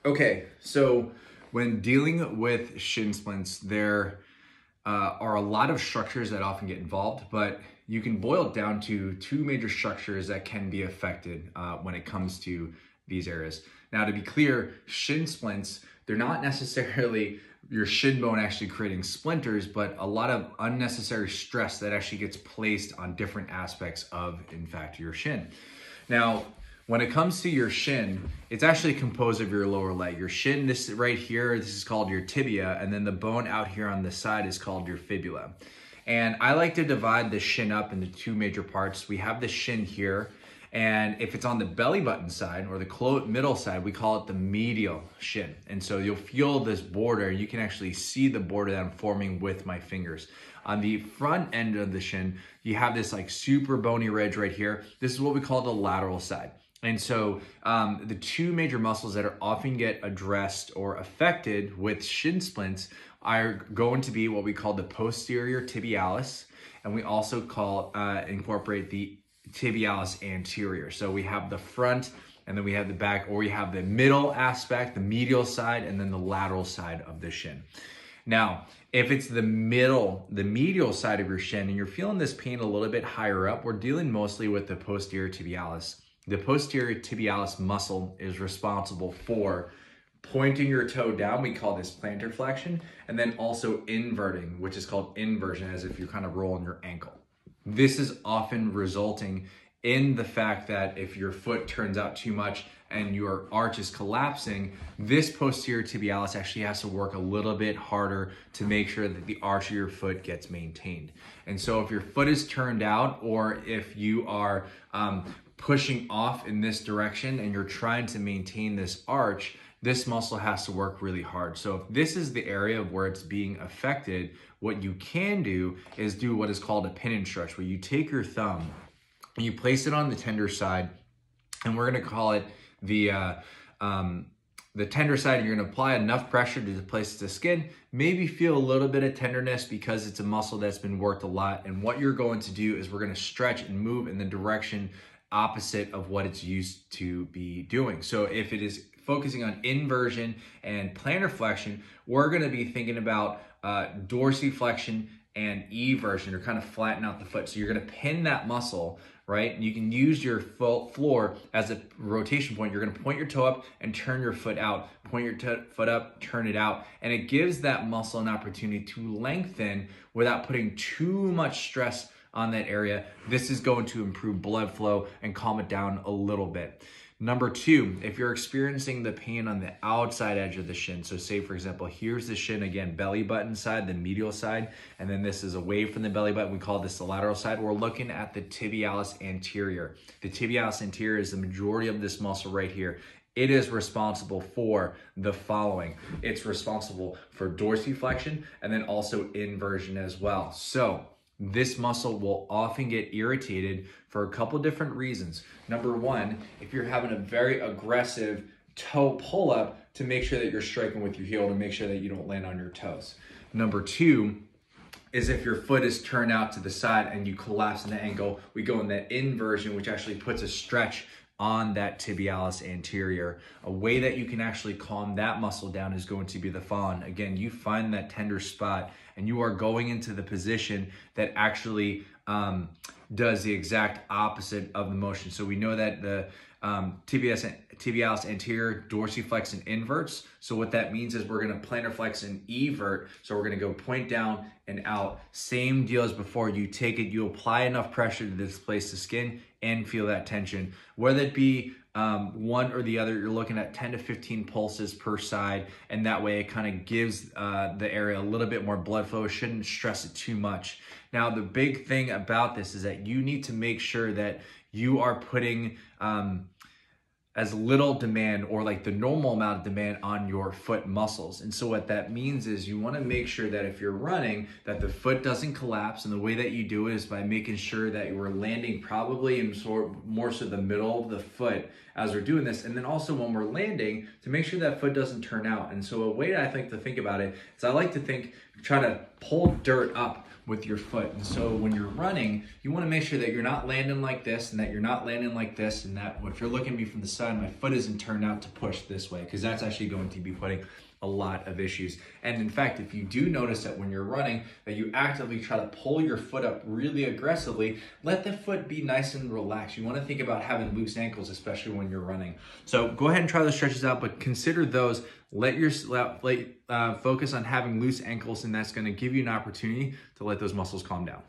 Okay, so when dealing with shin splints, there are a lot of structures that often get involved, but you can boil it down to two major structures that can be affected when it comes to these areas. Now, to be clear, shin splints, they're not necessarily your shin bone actually creating splinters, but a lot of unnecessary stress that actually gets placed on different aspects of, in fact, your shin. Now, when it comes to your shin, it's actually composed of your lower leg. Your shin, this right here, this is called your tibia, and then the bone out here on the side is called your fibula. And I like to divide the shin up into two major parts. We have the shin here, and if it's on the belly button side or the middle side, we call it the medial shin. And so you'll feel this border. You can actually see the border that I'm forming with my fingers. On the front end of the shin, you have this like super bony ridge right here. This is what we call the lateral side. And so the two major muscles that are often get addressed or affected with shin splints are going to be what we call the posterior tibialis, and we also incorporate the tibialis anterior. So we have the front, and then we have the back, or we have the middle aspect, the medial side, and then the lateral side of the shin. Now, if it's the medial side of your shin, and you're feeling this pain a little bit higher up, we're dealing mostly with the posterior tibialis. The posterior tibialis muscle is responsible for pointing your toe down, we call this plantar flexion, and then also inverting, which is called inversion, as if you're kind of rolling your ankle. This is often resulting in the fact that if your foot turns out too much and your arch is collapsing, this posterior tibialis actually has to work a little bit harder to make sure that the arch of your foot gets maintained. And so if your foot is turned out, or if you are pushing off in this direction and you're trying to maintain this arch, this muscle has to work really hard. So if this is the area where it's being affected, what you can do is do what is called a pin and stretch, where you take your thumb and you place it on the tender side, and we're gonna call it the tender side, and you're gonna apply enough pressure to place the skin, maybe feel a little bit of tenderness because it's a muscle that's been worked a lot. And what you're going to do is we're gonna stretch and move in the direction opposite of what it's used to be doing. So if it is focusing on inversion and plantar flexion, we're gonna be thinking about dorsiflexion and eversion, or kind of flatten out the foot. So you're gonna pin that muscle, right? And you can use your floor as a rotation point. You're gonna point your toe up and turn your foot out. Point your foot up, turn it out. And it gives that muscle an opportunity to lengthen without putting too much stress on that area. This is going to improve blood flow and calm it down a little bit. Number two, if you're experiencing the pain on the outside edge of the shin, so say for example, here's the shin again, belly button side, the medial side, and then this is away from the belly button, we call this the lateral side. We're looking at the tibialis anterior. The tibialis anterior is the majority of this muscle right here. It is responsible for the following. It's responsible for dorsiflexion and then also inversion as well. So this muscle will often get irritated for a couple different reasons. Number one, if you're having a very aggressive toe pull up, to make sure that you're striking with your heel to make sure that you don't land on your toes. Number two is if your foot is turned out to the side and you collapse in the ankle, we go in that inversion, which actually puts a stretch on that tibialis anterior. A way that you can actually calm that muscle down is going to be the following. Again, you find that tender spot and you are going into the position that actually does the exact opposite of the motion. So we know that the tibialis anterior dorsiflex and inverts. So what that means is we're gonna plantar flex and evert. So we're gonna go point down and out. Same deal as before. You take it, you apply enough pressure to displace the skin and feel that tension. Whether it be one or the other, you're looking at 10 to 15 pulses per side, and that way it kind of gives the area a little bit more blood flow. It shouldn't stress it too much. Now, the big thing about this is that you need to make sure that you are putting as little demand, or like the normal amount of demand, on your foot muscles. And so what that means is you want to make sure that if you're running, that the foot doesn't collapse. And the way that you do it is by making sure that you are landing probably in more so the middle of the foot as we're doing this. And then also when we're landing, to make sure that foot doesn't turn out. And so a way that I like to think about it is I like to try to pull dirt up with your foot. And so when you're running, you want to make sure that you're not landing like this, and that you're not landing like this, and that if you're looking at me from the side, side, my foot isn't turned out to push this way, because that's actually going to be putting a lot of issues. And in fact, if you do notice that when you're running, that you actively try to pull your foot up really aggressively, let the foot be nice and relaxed. You want to think about having loose ankles, especially when you're running. So go ahead and try those stretches out, but consider those. Focus on having loose ankles, and that's going to give you an opportunity to let those muscles calm down.